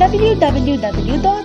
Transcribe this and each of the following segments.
www.ludinet.co.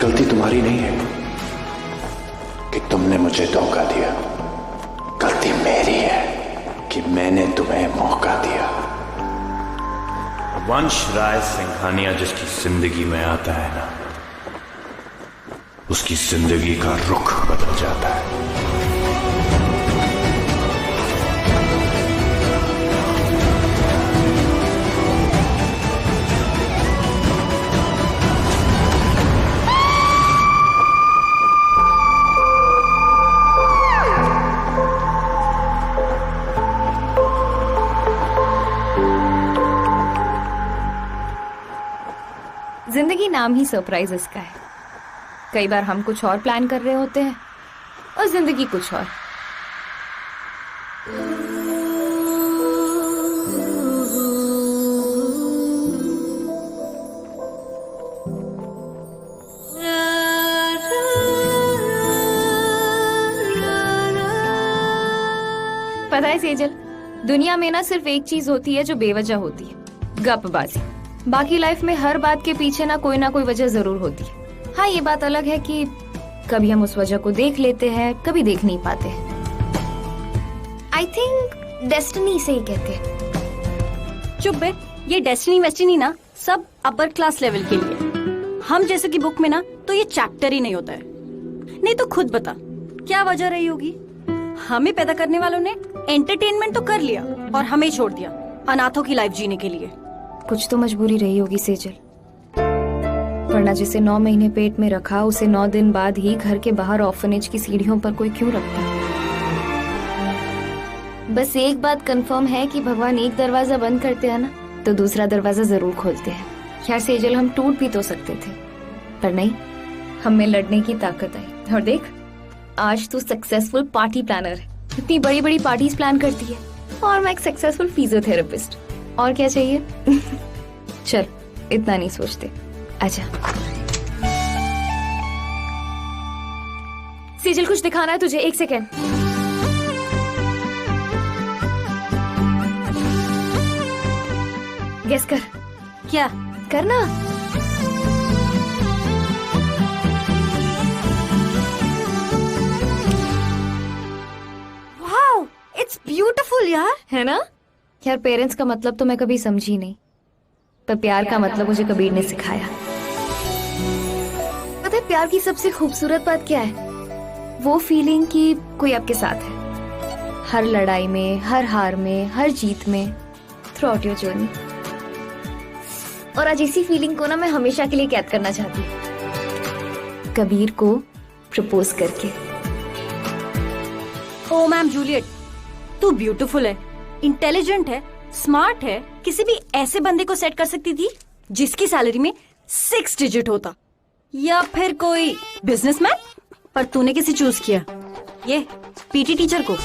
गलती तुम्हारी नहीं है कि तुमने मुझे धोखा दिया। गलती मेरी है कि मैंने तुम्हें मौका दिया। वंश राय सिंघानिया जिसकी जिंदगी में आता है ना, उसकी जिंदगी का रुख बदल जाता है। जिंदगी नाम ही सरप्राइजेस का है। कई बार हम कुछ और प्लान कर रहे होते हैं और जिंदगी कुछ और। पता है सेजल, दुनिया में ना सिर्फ एक चीज होती है जो बेवजह होती है, गपबाजी। बाकी लाइफ में हर बात के पीछे ना कोई वजह जरूर होती है। हाँ, ये बात अलग है कि कभी हम उस वजह को देख लेते हैं, कभी देख नहीं पाते हैं। आई थिंक डेस्टिनी से ही कहते हैं। चुप बे, ये डेस्टिनी वेस्टिनी ना सब अपर क्लास लेवल के लिए। हम जैसे की बुक में ना तो ये चैप्टर ही नहीं होता है। नहीं तो खुद बता, क्या वजह रही होगी? हमें पैदा करने वालों ने एंटरटेनमेंट तो कर लिया और हमें छोड़ दिया अनाथों की लाइफ जीने के लिए। कुछ तो मजबूरी रही होगी सेजल, वरना जिसे 9 महीने पेट में रखा उसे 9 दिन बाद ही घर के बाहर ऑर्फनेज की सीढ़ियों पर कोई क्यों रखता। बस एक बात कंफर्म है कि भगवान एक दरवाजा बंद करते हैं ना तो दूसरा दरवाजा जरूर खोलते हैं। यार सेजल, हम टूट भी तो सकते थे, पर नहीं, हम में लड़ने की ताकत आई। और देख, आज तू सक्सेसफुल पार्टी प्लानर है, इतनी बड़ी बड़ी पार्टीज प्लान करती है, और मैं एक सक्सेसफुल फिजियोथेरेपिस्ट। और क्या चाहिए? चल, इतना नहीं सोचते, आजा। सेजल, कुछ दिखाना है तुझे, 1 सेकेंड। गेस कर। क्या करना? वाओ, इट्स ब्यूटीफुल यार। है ना? यार, पेरेंट्स का मतलब तो मैं कभी समझी नहीं, पर प्यार का मतलब मुझे कबीर ने सिखाया। पता है प्यार की सबसे खूबसूरत बात क्या है? वो फीलिंग कि कोई आपके साथ है, हर लड़ाई में, हर हार में, हर जीत में, थ्रू आउट योर जर्नी। और आज इसी फीलिंग को ना मैं हमेशा के लिए कैद करना चाहती हूँ, कबीर को प्रपोज करके। ओ मैम जूलियट, तू ब्यूटीफुल है, इंटेलिजेंट है, स्मार्ट है। किसी भी ऐसे बंदे को सेट कर सकती थी जिसकी सैलरी में 6 डिजिट होता, या फिर कोई बिजनेसमैन, पर तूने किसे चूज किया? ये पीटी टीचर को।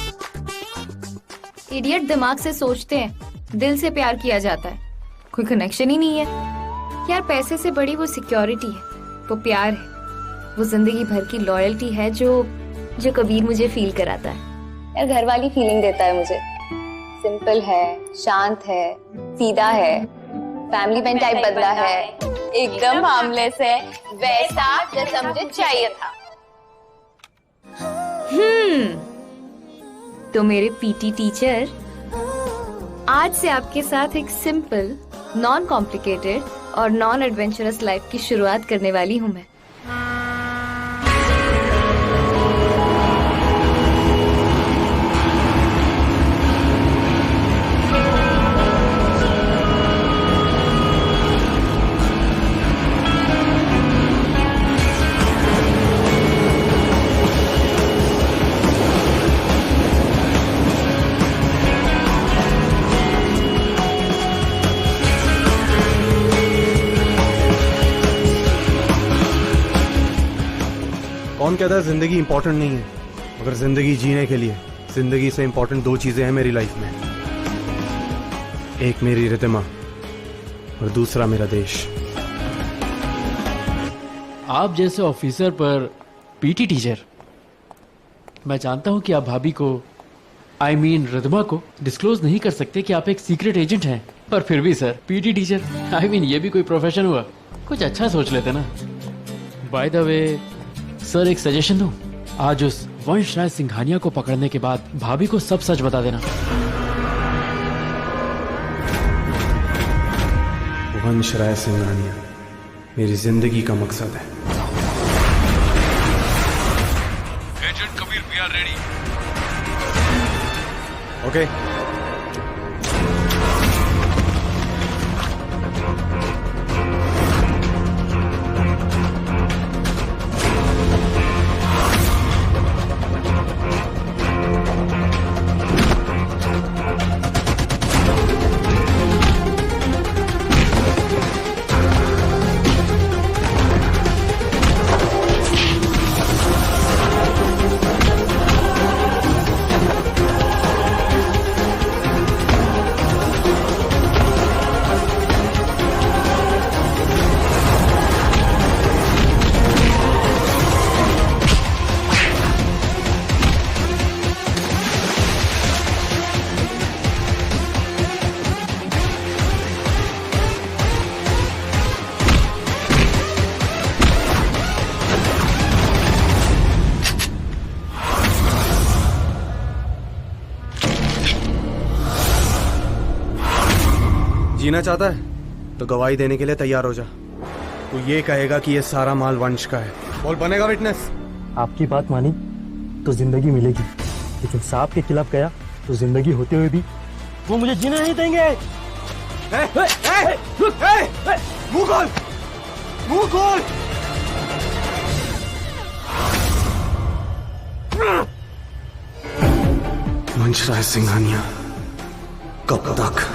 इडियट दिमाग से सोचते हैं, दिल से प्यार किया जाता है, कोई कनेक्शन ही नहीं है। यार, पैसे से बड़ी वो सिक्योरिटी है, वो प्यार है, वो जिंदगी भर की लॉयल्टी है जो कबीर मुझे फील कराता है। यार घर वाली फीलिंग देता है मुझे। सिंपल है, शांत है, सीधा है, फैमिली मैन टाइप बदला है, एकदम हार्मलेस है, वैसा जैसा मुझे चाहिए था। तो मेरे पीटी टीचर, आज से आपके साथ एक सिंपल, नॉन कॉम्प्लिकेटेड और नॉन एडवेंचरस लाइफ की शुरुआत करने वाली हूँ मैं। कौन कहता है जिंदगी इंपॉर्टेंट नहीं है? मगर जिंदगी जीने के लिए जिंदगी से इंपॉर्टेंट दो चीजें हैं मेरी लाइफ में। एक मेरी रिदमा और दूसरा मेरा देश। आप जैसे ऑफिसर पर पीटी टीचर, मैं जानता हूं कि आप भाभी को, आई मीन रिदमा को डिस्क्लोज नहीं कर सकते कि आप एक सीक्रेट एजेंट हैं, पर फिर भी sir PT teacher, I mean ये भी कोई प्रोफेशन हुआ? कुछ अच्छा सोच लेते ना। बाय द वे सर, एक सजेशन दूं, आज उस वंश राय सिंघानिया को पकड़ने के बाद भाभी को सब सच बता देना। वंश राय सिंघानिया मेरी जिंदगी का मकसद है। Agent Kabir, we are ready. Okay. जीना चाहता है तो गवाही देने के लिए तैयार हो जा। तू ये कहेगा कि ये सारा माल वंश का है। बोल, बनेगा विटनेस? आपकी बात मानी तो जिंदगी मिलेगी, लेकिन साहब के खिलाफ गया तो जिंदगी होते हुए भी वो मुझे जीने नहीं देंगे। मुंह खोल, मुंह खोल। वंश राय सिंघानिया कब तक?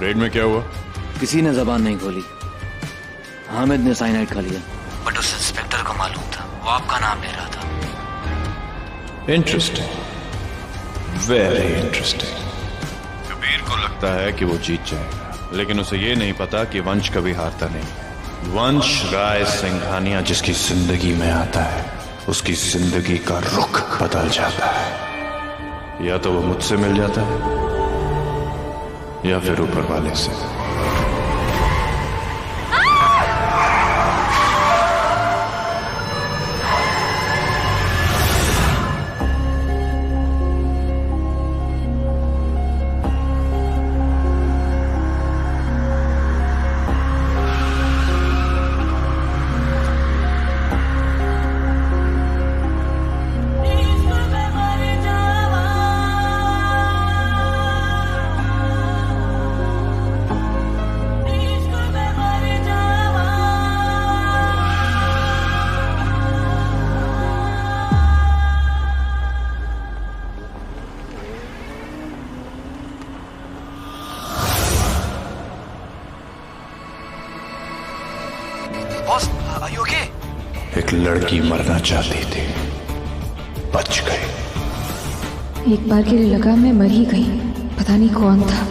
रेड में क्या हुआ? किसी ने जबान नहीं खोली। हामिद ने साइनाइड खा लिया, बट उस इंस्पेक्टर को मालूम था, वो आपका नाम ले रहा था। Interesting, very interesting. कबीर को लगता है कि वो जीत जाएगा, लेकिन उसे ये नहीं पता कि वंश कभी हारता नहीं। वंश राय सिंघानिया जिसकी जिंदगी में आता है, उसकी जिंदगी का रुख बदल जाता है। या तो वो मुझसे मिल जाता है या फिर ऊपर वाले से। एक लड़की मरना चाहती थी, बच गई। एक बार के लिए लगा मैं मर ही गई, पता नहीं कौन था।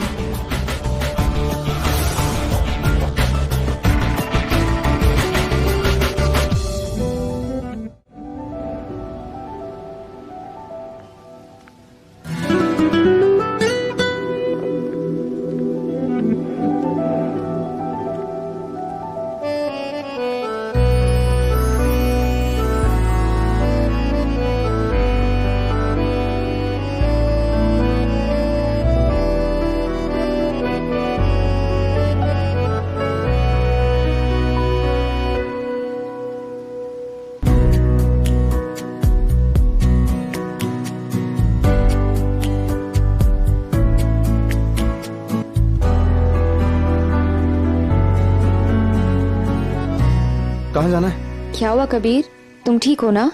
कहाँ जाना है? क्या हुआ कबीर, तुम ठीक हो ना?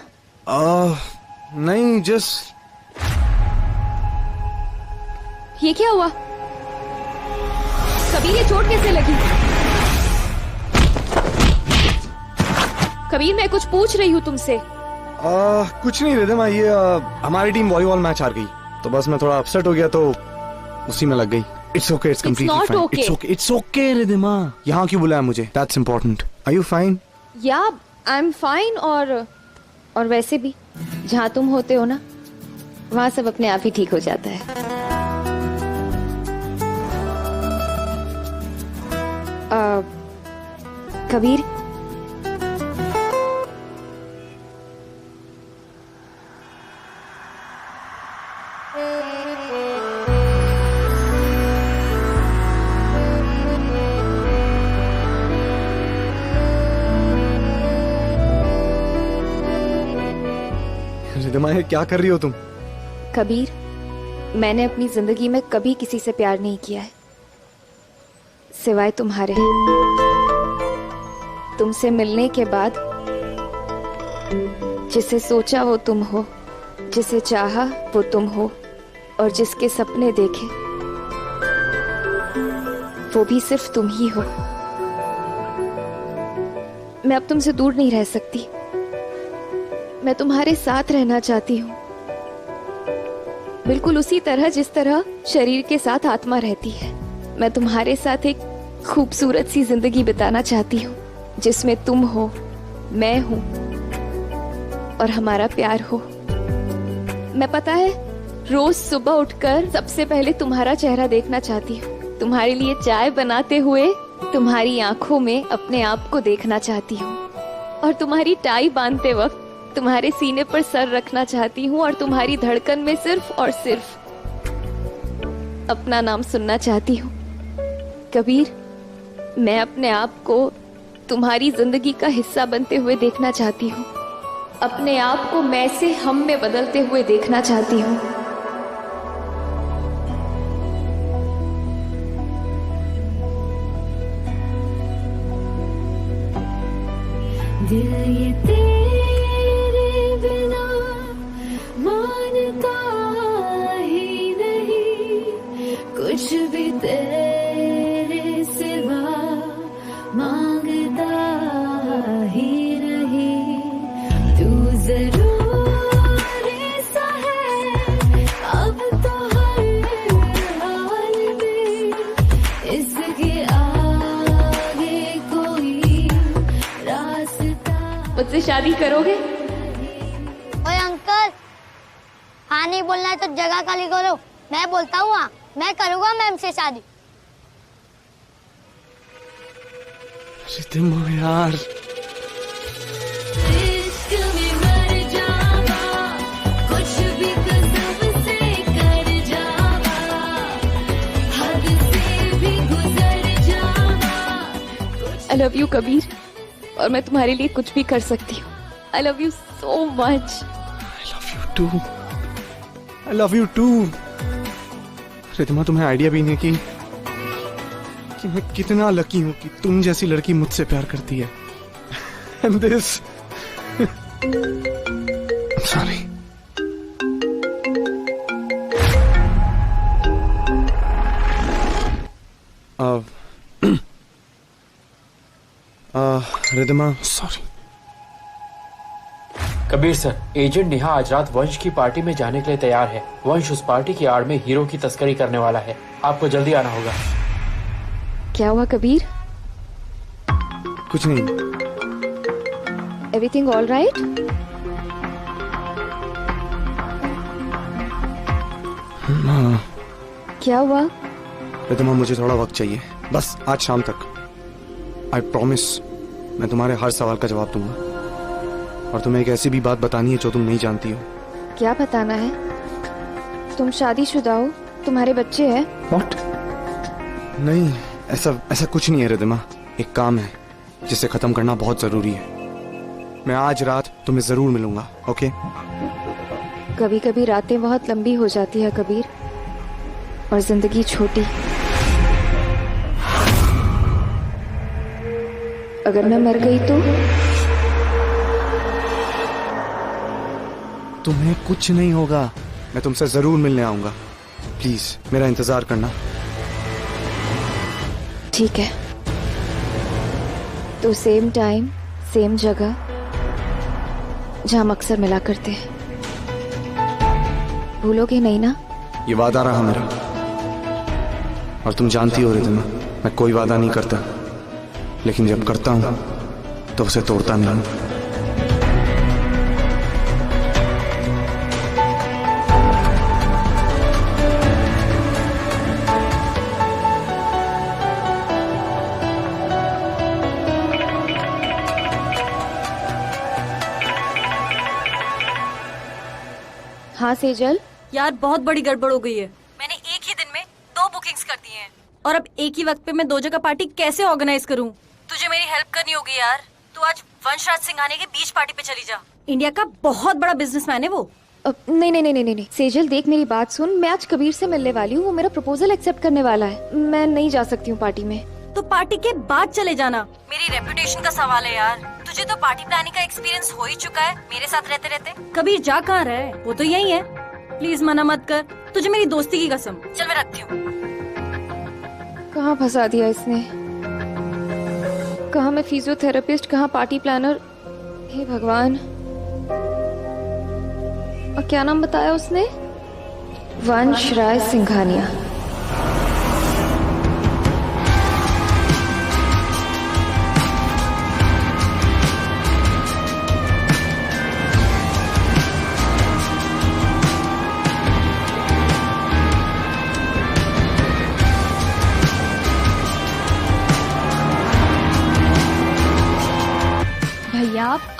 नहीं, जस्ट ये क्या हुआ कबीर, ये चोट कैसे लगी? कबीर मैं कुछ पूछ रही हूँ तुमसे। कुछ नहीं रिदमा, ये हमारी टीम वॉलीबॉल मैच हार गई तो बस मैं थोड़ा अपसेट हो गया तो उसी में लग गई। It's okay, it's completely fine. It's okay Ridhima. यहाँ क्यों बुलाया मुझे? That's important. Are you fine? Yeah I am fine. और वैसे भी जहाँ तुम होते हो ना, वहाँ सब अपने आप ही ठीक हो जाता है। कबीर रिदमा, क्या कर रही हो तुम? कबीर, मैंने अपनी जिंदगी में कभी किसी से प्यार नहीं किया है सिवाय तुम्हारे। तुमसे मिलने के बाद जिसे सोचा वो तुम हो, जिसे चाहा वो तुम हो, और जिसके सपने देखे वो भी सिर्फ तुम ही हो। मैं अब तुमसे दूर नहीं रह सकती। मैं तुम्हारे साथ रहना चाहती हूँ, बिल्कुल उसी तरह जिस तरह शरीर के साथ आत्मा रहती है। मैं तुम्हारे साथ एक खूबसूरत सी जिंदगी बिताना चाहती हूँ जिसमें तुम हो, मैं हूँ और हमारा प्यार हो। मैं पता है रोज सुबह उठकर सबसे पहले तुम्हारा चेहरा देखना चाहती हूँ, तुम्हारे लिए चाय बनाते हुए तुम्हारी आंखों में अपने आप को देखना चाहती हूँ, और तुम्हारी टाई बांधते वक्त तुम्हारे सीने पर सर रखना चाहती हूँ, और तुम्हारी धड़कन में सिर्फ और सिर्फ अपना नाम सुनना चाहती हूँ। कबीर, मैं अपने आप को तुम्हारी जिंदगी का हिस्सा बनते हुए देखना चाहती हूँ, अपने आप को मैं से हम में बदलते हुए देखना चाहती हूँ। दिल ये तेरे बिना मानता ही नहीं, कुछ भी तेरे सिवा मांगता ही नहीं। तू जरूरी सा है अब तो हर हाल में, इसके आगे कोई रास्ता। मुझसे शादी करोगे? ओए अंकल, हाँ नहीं बोलना है तो जगह खाली करो। मैं बोलता हूँ हाँ, मैं करूँगा मैम से शादी। रिदमा यार, इश्क में मर जावा, कुछ भी कसम से कर जावा, हद से भी गुजर जावा। आई लव यू कबीर, और मैं तुम्हारे लिए कुछ भी कर सकती हूँ। I love you so much. I love you too. Ridhima, तुम्हें आइडिया भी नहीं कि मैं कितना लकी हूँ कि तुम जैसी लड़की मुझसे प्यार करती है। And this sorry. Ridhima, sorry. Kabir sir, agent Neha आज रात वंश की पार्टी में जाने के लिए तैयार है। वंश उस पार्टी की आड़ में हीरो की तस्करी करने वाला है। आपको जल्दी आना होगा। क्या हुआ कबीर? कुछ नहीं। Everything all right? क्या हुआ? रिदमा, मुझे थोड़ा वक्त चाहिए, बस आज शाम तक। आई प्रॉमिस मैं तुम्हारे हर सवाल का जवाब दूंगा, और तुम्हें एक ऐसी भी बात बतानी है जो तुम नहीं जानती हो। क्या बताना है? तुम शादीशुदा हो, तुम्हारे बच्चे हैं? What? नहीं, ऐसा कुछ नहीं है रिदमा। एक काम है जिसे खत्म करना बहुत जरूरी है। मैं आज रात तुम्हें जरूर मिलूंगा, ओके? कभी कभी रातें बहुत लंबी हो जाती है कबीर, और जिंदगी छोटी। अगर मैं मर गई तो तुम्हें कुछ नहीं होगा, मैं तुमसे जरूर मिलने आऊंगा। प्लीज मेरा इंतजार करना। ठीक है, तो सेम टाइम सेम जगह जहाँ हम अक्सर मिला करते हैं, भूलोगे नहीं ना? ये वादा रहा मेरा, और तुम जानती हो रिद्धिमा, मैं कोई वादा नहीं करता, लेकिन जब करता हूं तो उसे तोड़ता नहीं हूं। हाँ सेजल, यार बहुत बड़ी गड़बड़ हो गई है। मैंने एक ही दिन में 2 बुकिंग्स कर दी हैं, और अब एक ही वक्त पे मैं 2 जगह पार्टी कैसे ऑर्गेनाइज करूं? तुझे मेरी हेल्प करनी होगी यार। तू आज वंशराज सिंघानिया के बीच पार्टी पे चली जा। इंडिया का बहुत बड़ा बिजनेसमैन है वो। नहीं नहीं नहीं नहीं नहीं सेजल, देख मेरी बात सुन। मैं आज कबीर से मिलने वाली हूँ, वो मेरा प्रपोजल एक्सेप्ट करने वाला है। मैं नहीं जा सकती हूँ पार्टी में। तो पार्टी के बाद चले जाना। मेरी रेपुटेशन का सवाल है यार। तुझे तो पार्टी प्लानिंग का एक्सपीरियंस हो ही चुका है मेरे साथ रहते रहते। कबीर जा कहाँ रहे, वो तो यही है। प्लीज मना मत कर, तुझे मेरी दोस्ती की कसम। चल मैं रखती हूँ। कहाँ फंसा दिया इसने? कहाँ मैं फिजियोथेरेपिस्ट, कहाँ पार्टी प्लानर। हे भगवान। और क्या नाम बताया उसने? वंशराज सिंघानिया।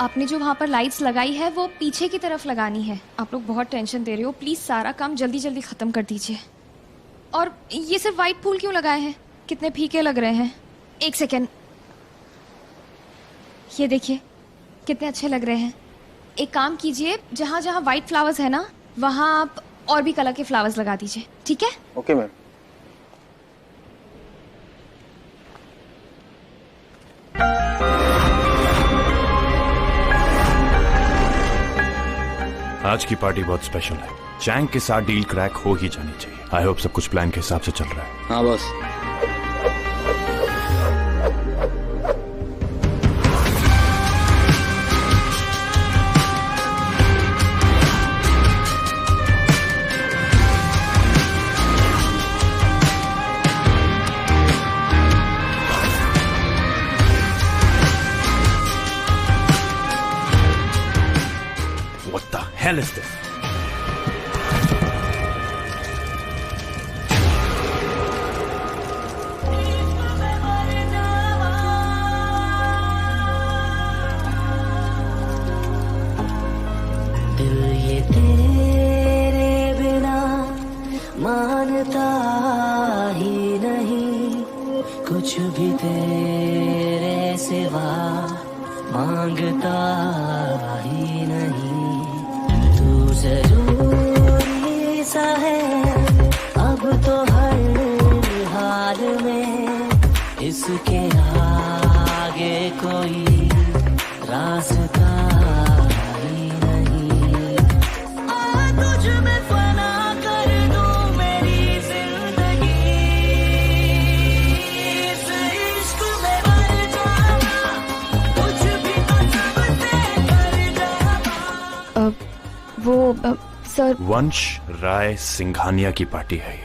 आपने जो वहाँ पर लाइट्स लगाई है वो पीछे की तरफ लगानी है। आप लोग बहुत टेंशन दे रहे हो, प्लीज सारा काम जल्दी जल्दी खत्म कर दीजिए। और ये सिर्फ वाइट फूल क्यों लगाए हैं? कितने फीके लग रहे हैं। एक सेकेंड, ये देखिए कितने अच्छे लग रहे हैं। एक काम कीजिए, जहाँ जहाँ वाइट फ्लावर्स है ना, वहाँ आप और भी कलर के फ्लावर्स लगा दीजिए, ठीक है? Okay ma'am. आज की पार्टी बहुत स्पेशल है। चैंग के साथ डील क्रैक हो ही जानी चाहिए। आई होप सब कुछ प्लान के हिसाब से चल रहा है। हाँ boss. What the hell is this? दिल ये तेरे बिना मानता ही नहीं, कुछ भी तेरे सिवा मांगता ही नहीं। तू जरूरी सा है अब तो हर हाल में, इसके आगे कोई रास्ता ही नहीं। आ तुझ में फना कर दूं मेरी जिंदगी, इस इश्क में मर जाऊं, कुछ भी तो सबसे कर जाऊं। वो सर, वंश राय सिंघानिया की पार्टी है ये।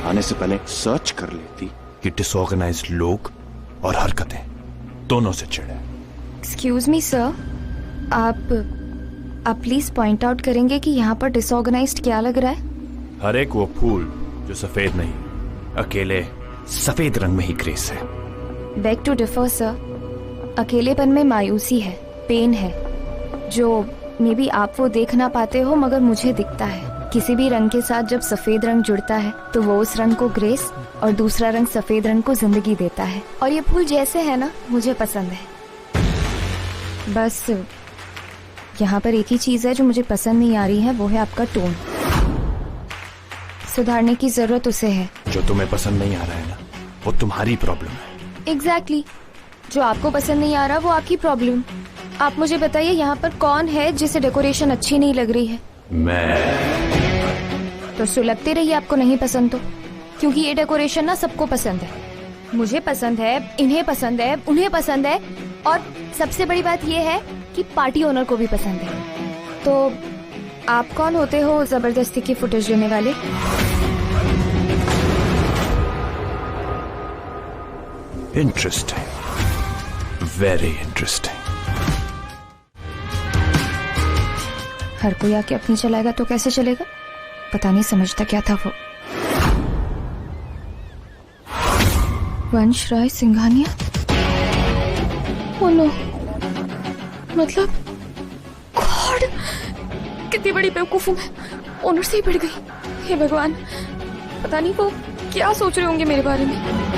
आने से पहले सर्च कर लेती कि डिसऑर्गेनाइज्ड लोग और हरकतें दोनों से चिढ़े। एक्सक्यूज मी सर, आप प्लीज पॉइंट आउट करेंगे कि यहाँ पर डिसऑर्गेनाइज्ड क्या लग रहा है? हर एक वो फूल जो सफेद नहीं, अकेले सफेद रंग में ही ग्रेस है। बेग टू डिफर सर, अकेलेपन में मायूसी है, पेन है, जो मे बी आप वो देख ना पाते हो मगर मुझे दिखता है। किसी भी रंग के साथ जब सफेद रंग जुड़ता है तो वो उस रंग को ग्रेस और दूसरा रंग सफेद रंग को जिंदगी देता है। और ये फूल जैसे है ना, मुझे पसंद है। बस यहाँ पर एक ही चीज है जो मुझे पसंद नहीं आ रही है, वो है आपका टोन। सुधारने की जरूरत उसे है। जो तुम्हें पसंद नहीं आ रहा है ना, वो तुम्हारी प्रॉब्लम है। एग्जैक्टली, जो आपको पसंद नहीं आ रहा वो आपकी प्रॉब्लम। आप मुझे बताइए यहाँ पर कौन है जिसे डेकोरेशन अच्छी नहीं लग रही है? मैं। तो सुलगते रहिए, आपको नहीं पसंद तो, क्योंकि ये डेकोरेशन ना सबको पसंद है। मुझे पसंद है, इन्हें पसंद है, उन्हें पसंद है, और सबसे बड़ी बात ये है कि पार्टी ओनर को भी पसंद है। तो आप कौन होते हो जबरदस्ती की फुटेज लेने वाले? Interesting, very interesting. हर कोई आके अपनी चलाएगा तो कैसे चलेगा? पता नहीं समझता क्या था वो। वंश राय सिंघानिया? ओह नो, मतलब गॉड, कितनी बड़ी बेवकूफ हूं मैं, ओनर से ही भिड़ गई। हे भगवान, पता नहीं वो क्या सोच रहे होंगे मेरे बारे में।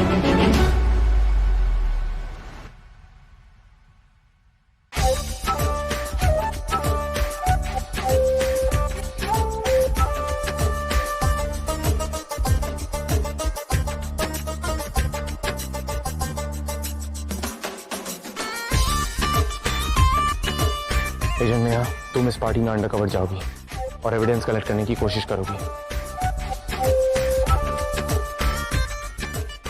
एजेंट नेहा, तुम इस पार्टी में अंडरकवर जाओगी और एविडेंस कलेक्ट करने की कोशिश करोगी।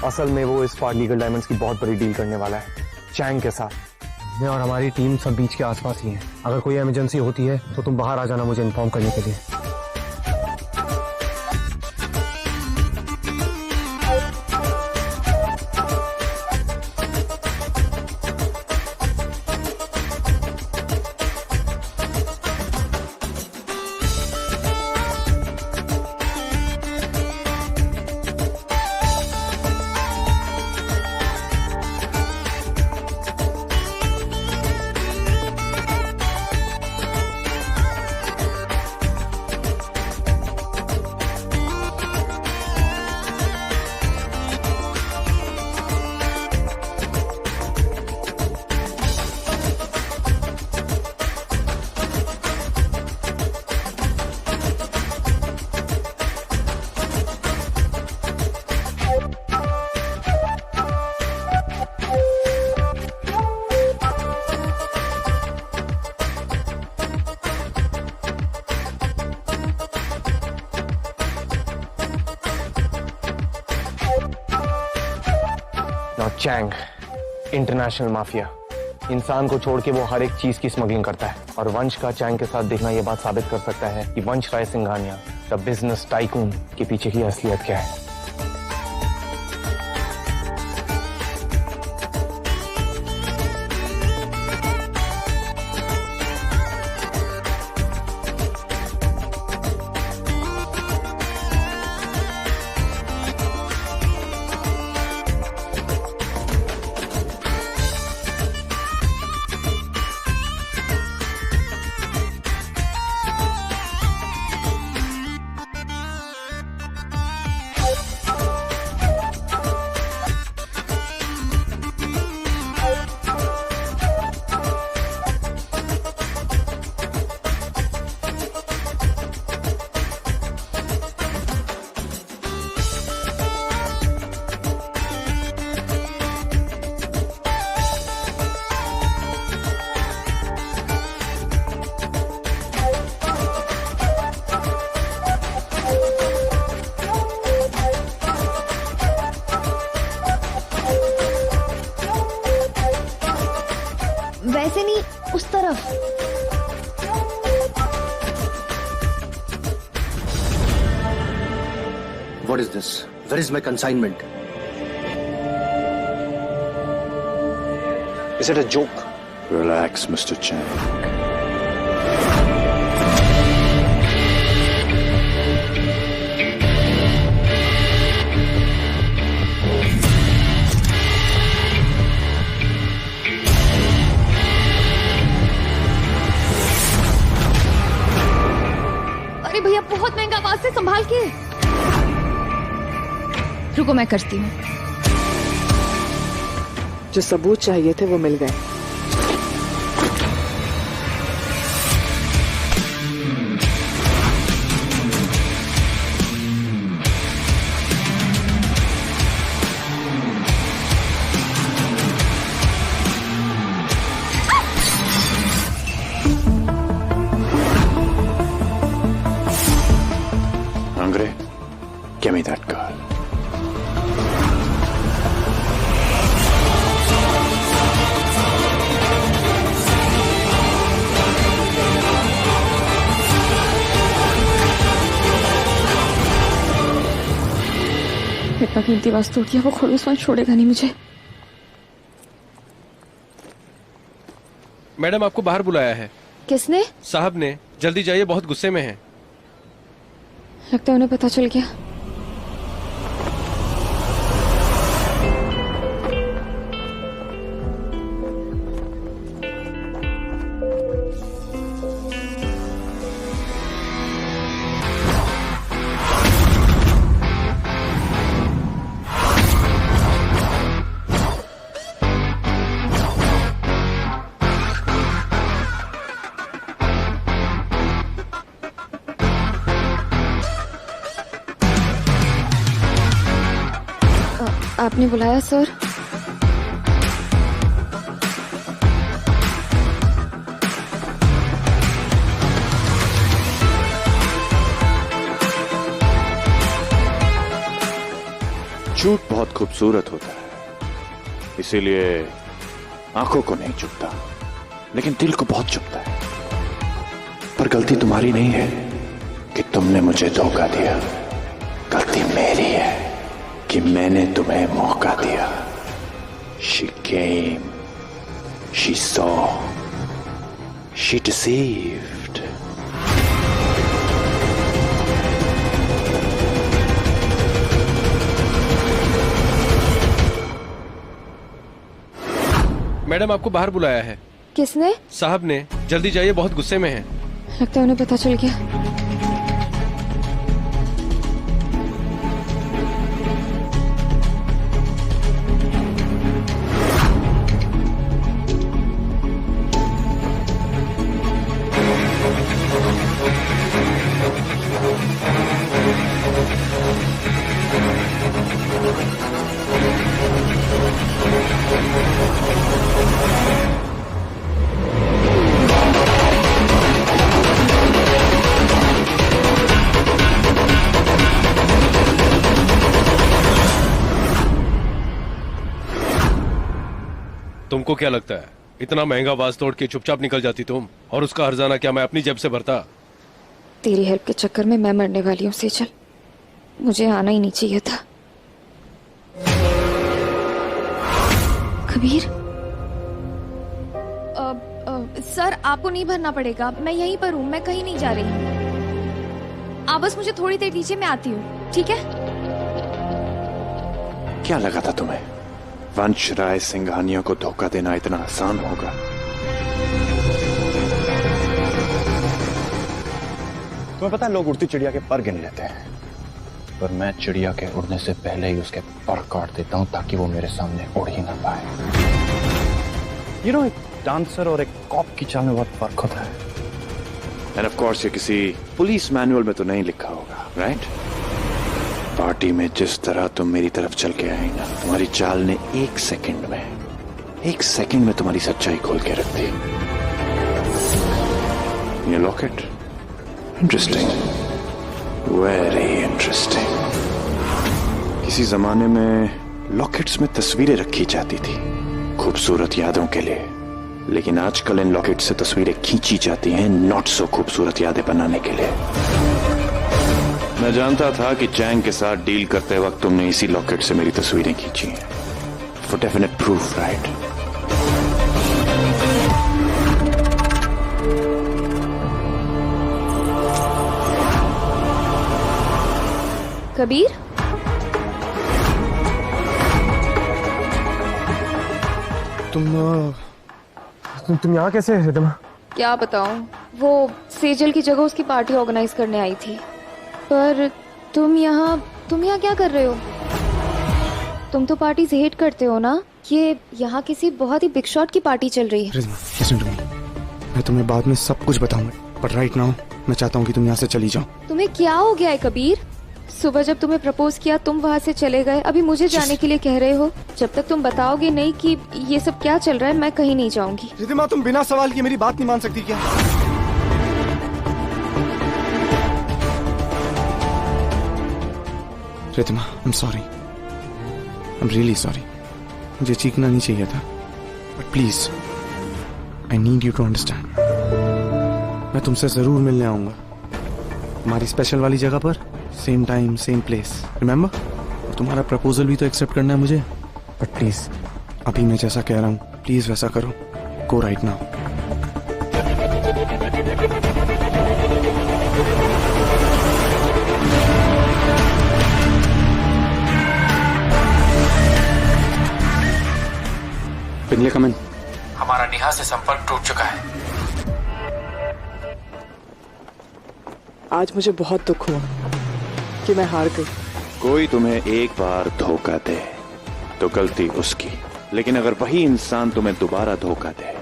असल में वो इस बार लीगल डायमंड्स की बहुत बड़ी डील करने वाला है चैंग के साथ। मैं और हमारी टीम सब बीच के आसपास ही है। अगर कोई इमरजेंसी होती है तो तुम बाहर आ जाना मुझे इन्फॉर्म करने के लिए। चैंग इंटरनेशनल माफिया, इंसान को छोड़ के वो हर एक चीज की स्मगलिंग करता है, और वंश का चैंग के साथ देखना ये बात साबित कर सकता है कि वंश राय सिंघानिया द बिजनेस टाइकून के पीछे की असलियत क्या है। वैसे नहीं, उस तरफ। What is this? Where is my consignment? Is it a joke? Relax, Mr. Chang. अरे भैया, बहुत महंगा, आवाज से संभाल के। रुको, मैं करती हूँ। जो सबूत चाहिए थे वो मिल गए। Give me that girl. इतना कीमती वस्तु टूट गया, वो खड़ूस वंश छोड़ेगा नहीं मुझे। मैडम आपको बाहर बुलाया है। किसने? साहब ने। जल्दी जाइए, बहुत गुस्से में हैं। लगता है उन्हें पता चल गया। आपने बुलाया सर? झूठ बहुत खूबसूरत होता है, इसीलिए आंखों को नहीं चुभता, लेकिन दिल को बहुत चुभता है। पर गलती तुम्हारी नहीं है कि तुमने मुझे धोखा दिया, गलती मेरी है कि मैंने तुम्हें मौका दिया। She came, she saw, she deceived. Madam आपको बाहर बुलाया है। किसने? साहब ने। जल्दी जाइए, बहुत गुस्से में हैं। लगता है उन्हें पता चल गया। तुमको क्या लगता है इतना महंगा वाज तोड़ के चुपचाप निकल जाती तुम? और उसका हर्जाना क्या मैं अपनी जेब से भरता? तेरी हेल्प के चक्कर में मैं मरने वाली हूँ सेजल। मुझे आना ही नहीं चाहिए था। कबीर, सर आपको नहीं भरना पड़ेगा, मैं यहीं पर हूँ, मैं कहीं नहीं जा रही। आप बस मुझे थोड़ी देर दीजिए, मैं आती हूँ, ठीक है? क्या लगा था तुम्हें वंश राय सिंघानिया को धोखा देना इतना आसान होगा? तुम्हें पता है लोग उड़ती चिड़िया के पर गिन लेते हैं, पर मैं चिड़िया के उड़ने से पहले ही उसके पर काट देता हूं ताकि वो मेरे सामने उड़ ही ना पाए। यू नो, एक डांसर और एक कॉप की चाल में बहुत फर्क होता है। एंड ऑफ कोर्स ये किसी पुलिस मैनुअल में तो नहीं लिखा होगा, राइट? पार्टी में जिस तरह तुम मेरी तरफ चल के आई ना, तुम्हारी चाल ने एक सेकंड में तुम्हारी सच्चाई खोल के रख दी। ये लॉकेट, इंटरेस्टिंग, वेरी इंटरेस्टिंग। किसी जमाने में लॉकेट्स में तस्वीरें रखी जाती थी खूबसूरत यादों के लिए, लेकिन आजकल इन लॉकेट से तस्वीरें खींची जाती हैं नॉट सो खूबसूरत यादें बनाने के लिए। मैं जानता था कि चैंग के साथ डील करते वक्त तुमने इसी लॉकेट से मेरी तस्वीरें खींची हैं, for definite proof, right? Kabir, तुम यहाँ कैसे है रिदमा? क्या बताऊं, वो सेजल की जगह उसकी पार्टी ऑर्गेनाइज करने आई थी। पर तुम यहाँ क्या कर रहे हो? तुम तो पार्टी से हेट करते हो ना। ये यहाँ किसी बहुत ही बिग शॉट की पार्टी चल रही है। रिदमा, लिसन टू मी, मैं तुम्हें बाद में सब कुछ बताऊंगा, पर राइट नाउ मैं चाहता हूँ कि तुम यहाँ से चली जाओ। तुम्हें क्या हो गया है कबीर? सुबह जब तुम्हें प्रपोज किया तुम वहाँ से चले गए, अभी मुझे जाने के लिए कह रहे हो। जब तक तुम बताओगे नहीं कि ये सब क्या चल रहा है, मैं कहीं नहीं जाऊंगी। रिदिमा, तुम बिना सवाल किए मेरी बात नहीं मान सकती क्या? Ritima, I am sorry, I am really sorry. मुझे चीखना नहीं चाहिए था, but please I need you to understand. मैं तुमसे जरूर मिलने आऊंगा, हमारी स्पेशल वाली जगह पर, same time same place, remember? और तुम्हारा प्रपोजल भी तो एक्सेप्ट करना है मुझे, बट प्लीज अभी मैं जैसा कह रहा हूँ प्लीज वैसा करो। Go right now. Pingle come in. हमारा नेहा से संपर्क टूट चुका है। आज मुझे बहुत दुख हुआ कि मैं हार गई। कोई तुम्हें एक बार धोखा दे तो गलती उसकी, लेकिन अगर वही इंसान तुम्हें दोबारा धोखा दे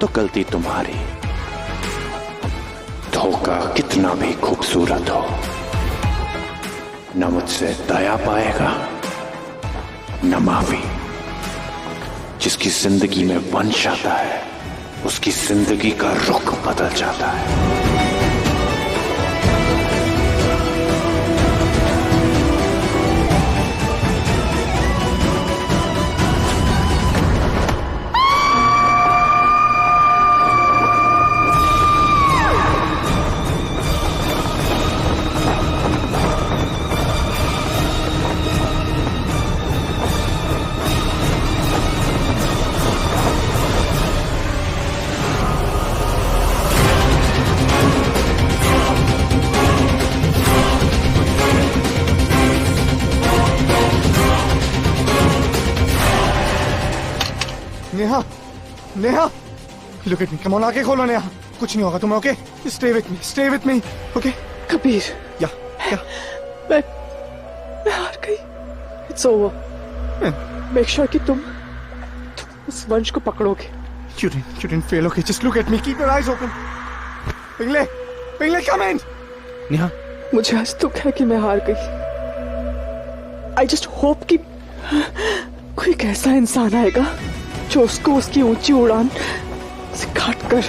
तो गलती तुम्हारी। धोखा कितना भी खूबसूरत हो, न मुझसे दया पाएगा न माफी। जिसकी जिंदगी में वंश आता है उसकी जिंदगी का रुख बदल जाता है। Neha, Neha, look at me, come on, आंखें खोलो नेहा, कुछ नहीं होगा तुम्हें, okay? Stay with me, okay? Kabir, या मैं हार गई। It's over. Make sure कि तुम उस वंश को पकड़ोगे। You didn't fail, okay? Just look at me, keep your eyes open. Pingle, come in. Neha, मुझे आज दुख है कि मैं हार गई। I just hope कि कोई एक ऐसा इंसान आएगा जो उसको उसकी ऊंची उड़ान से काट कर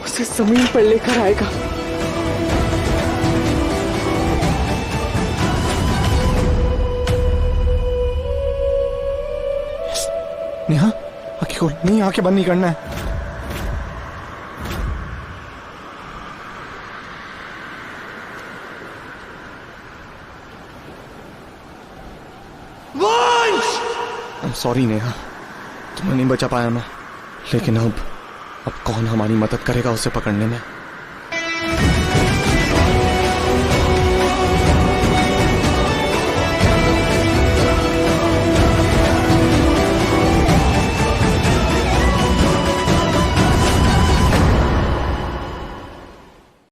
उसे जमीन पर लेकर आएगा। नेहा, आंखें खोल, नहीं आंखें बंद नहीं करना है। I'm sorry नेहा, तुम्हें नहीं बचा पाया मैं, लेकिन अब कौन हमारी मदद करेगा उसे पकड़ने में?